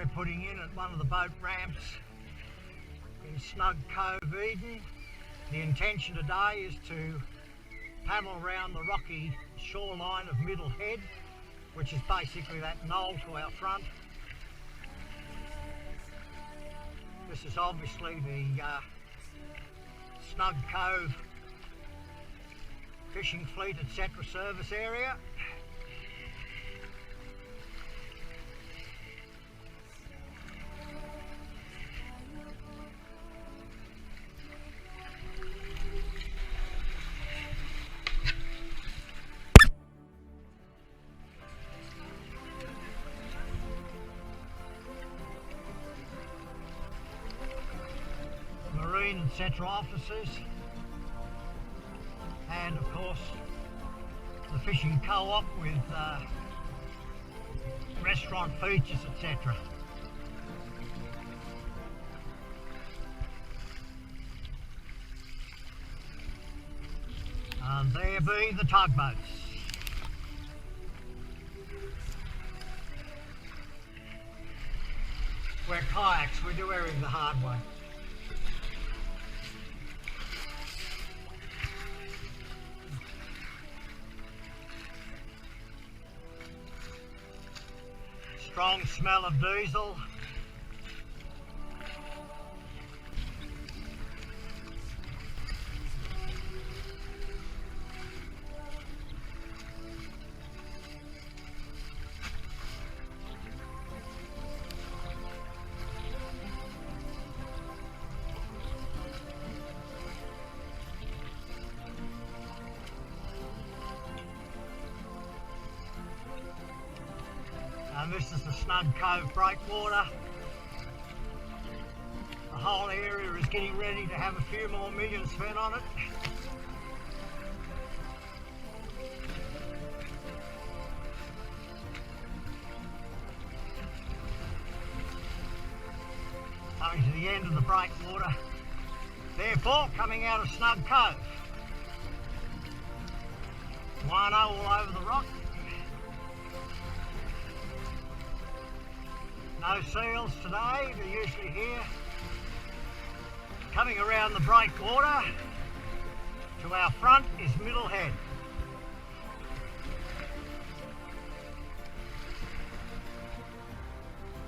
we're putting in at one of the boat ramps in Snug Cove, Eden. The intention today is to paddle around the rocky shoreline of Middle Head, which is basically that knoll to our front. This is obviously the Snug Cove fishing fleet etc. service area. Marine etc. officers, and of course the fishing co-op with restaurant features etc. And there be the tugboats. We're kayaks, we do everything the hard way. Strong smell of diesel. And this is the Snug Cove breakwater. The whole area is getting ready to have a few more million spent on it. Coming to the end of the breakwater, therefore coming out of Snug Cove. Guano all over the rock. No seals today, they're usually here. Coming around the breakwater, to our front is Middle Head.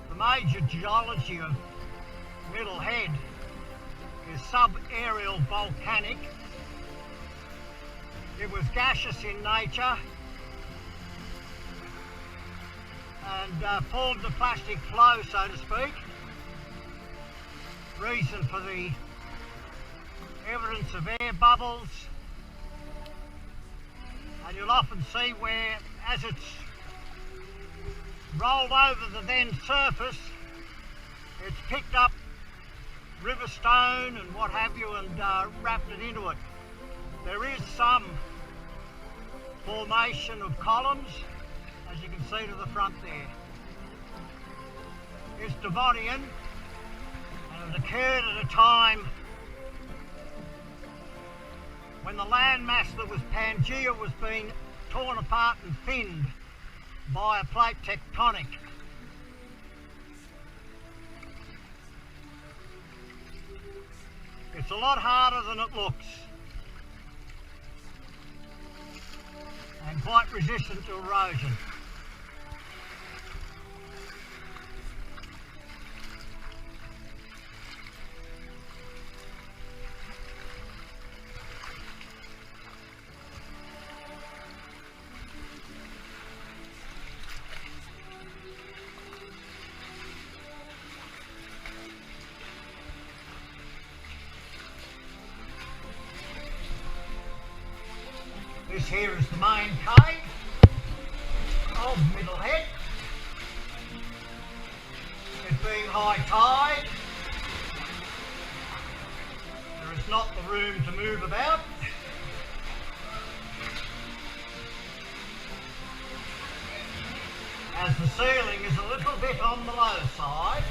The major geology of Middle Head is sub-aerial volcanic. It was gaseous in nature and formed a plastic flow, so to speak. Reason for the evidence of air bubbles, and you'll often see where, as it's rolled over the then surface, it's picked up river stone and what have you and wrapped it into it. There is some formation of columns, as you can see to the front there. It's Devonian, and it occurred at a time when the landmass that was Pangaea was being torn apart and thinned by a plate tectonic. It's a lot harder than it looks, and quite resistant to erosion. This here is the main cave of Middle Head. It being high tide, there is not the room to move about. As the ceiling is a little bit on the low side.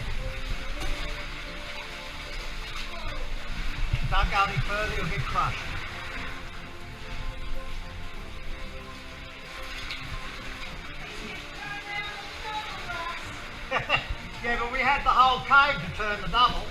Don't go any further, you'll get crushed. Yeah, but we had the whole cave to turn the double.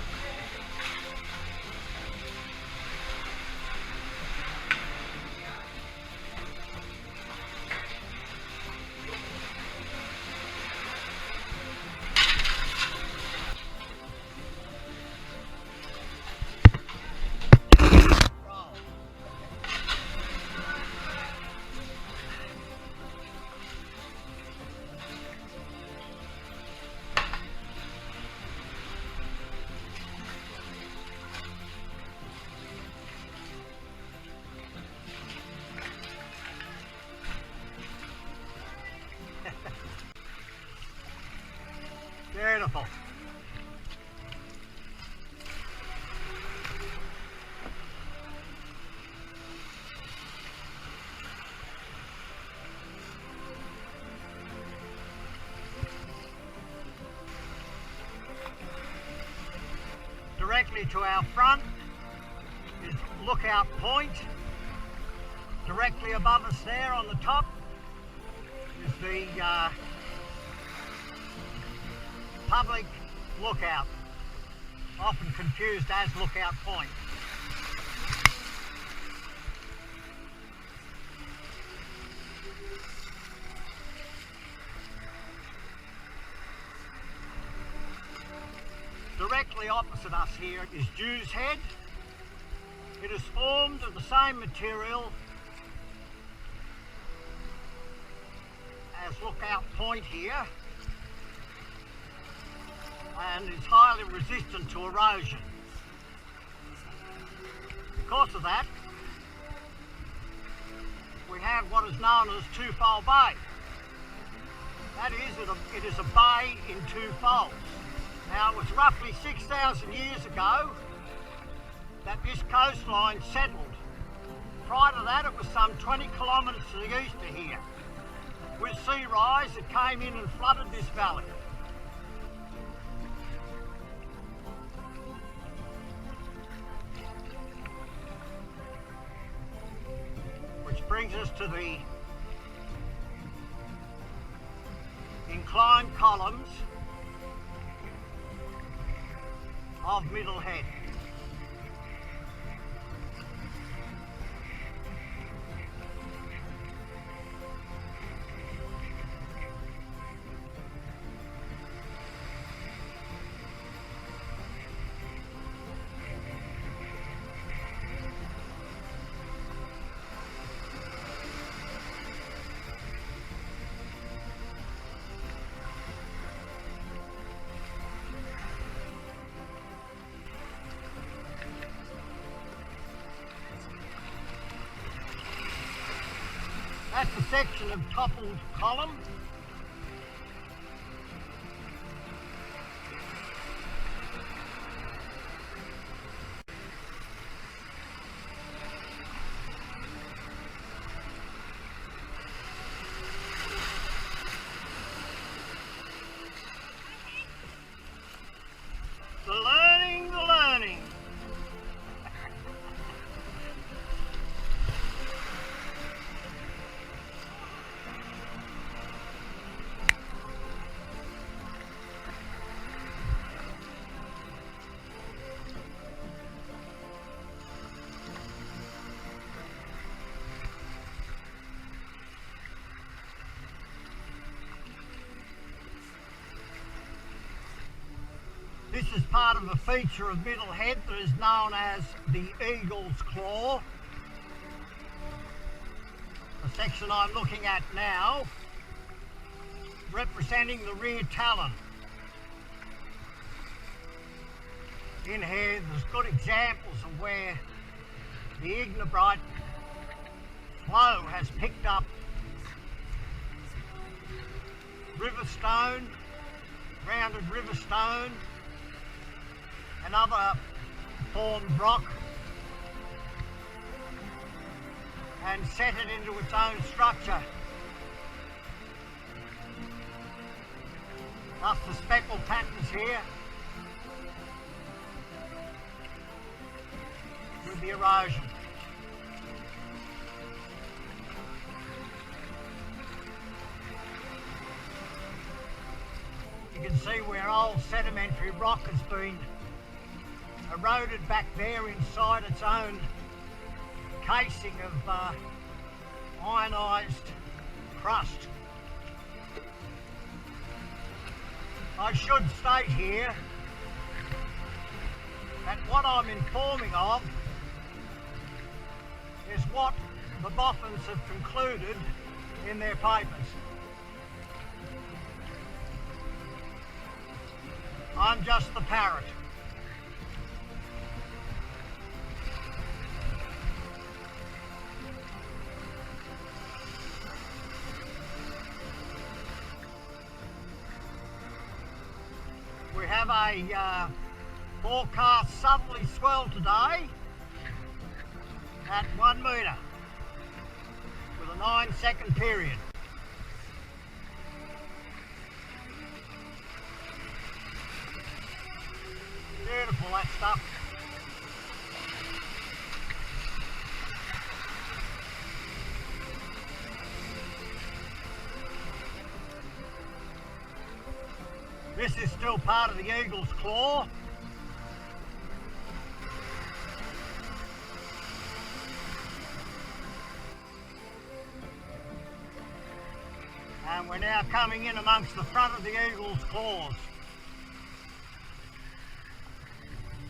Beautiful. Directly to our front is Lookout Point. Directly above us there on the top is the public lookout, often confused as Lookout Point. Directly opposite us here is Jew's Head. It is formed of the same material as Lookout Point here, and is highly resistant to erosion. Because of that, we have what is known as Twofold Bay. That is, it is a bay in two folds. Now, it was roughly 6,000 years ago that this coastline settled. Prior to that, it was some 20 kilometres to the east of here. With sea rise, it came in and flooded this valley. Which brings us to the inclined columns of Middle Head. That's a section of toppled column. The learning. This is part of a feature of Middle Head that is known as the Eagle's Claw. The section I'm looking at now, representing the rear talon. In here there's good examples of where the ignebrite flow has picked up river stone, rounded river stone, and other formed rock, and set it into its own structure. Thus the speckle patterns here with the erosion. can see where old sedimentary rock has been eroded back there inside its own casing of ionised crust. I should state here that what I'm informing of is what the boffins have concluded in their papers. I'm just the parrot. We have a forecast southerly swell today at 1 metre with a 9-second period. Beautiful, that stuff. This is still part of the eagle's claw. And we're now coming in amongst the front of the eagle's claws.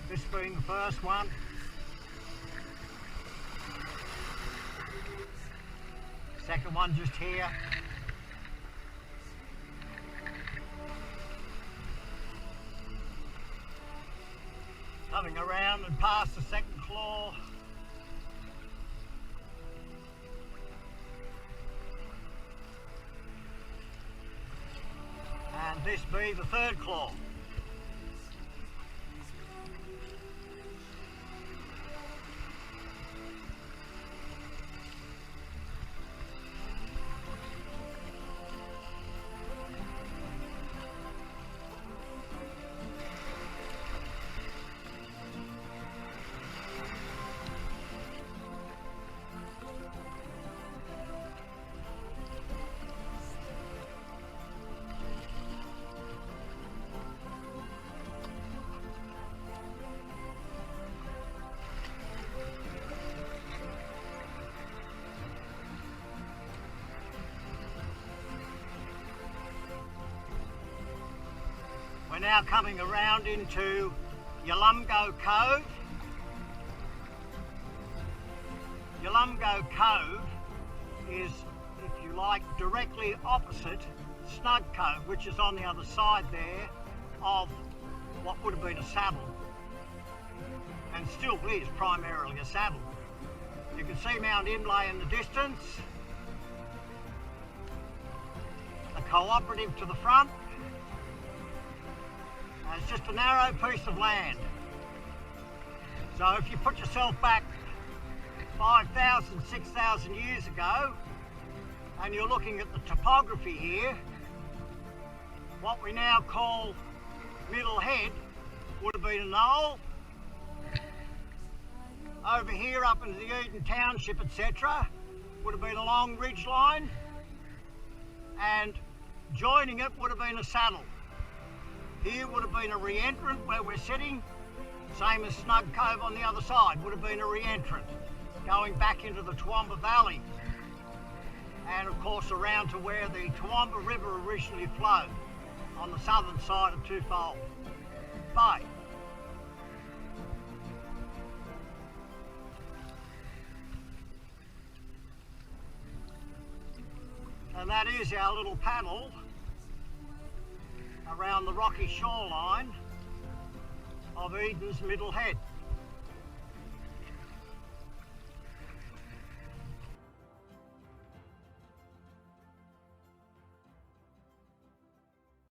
This being the first one. Second one just here. Coming around and past the second claw. And this be the third claw. We're now coming around into Yalumgo Cove. Yalumgo Cove is, if you like, directly opposite Snug Cove, which is on the other side there of what would have been a saddle, and still is primarily a saddle. You can see Mount Imlay in the distance, the cooperative to the front. It's just a narrow piece of land. So if you put yourself back 5,000, 6,000 years ago, and you're looking at the topography here, what we now call Middle Head would have been a knoll. Over here up into the Eden Township, etc., would have been a long ridge line, and joining it would have been a saddle. Here would have been a re-entrant where we're sitting, same as Snug Cove on the other side, would have been a re-entrant going back into the Toowoomba Valley, and of course around to where the Toowoomba River originally flowed on the southern side of Twofold Bay. And that is our little paddle around the rocky shoreline of Eden's Middle Head.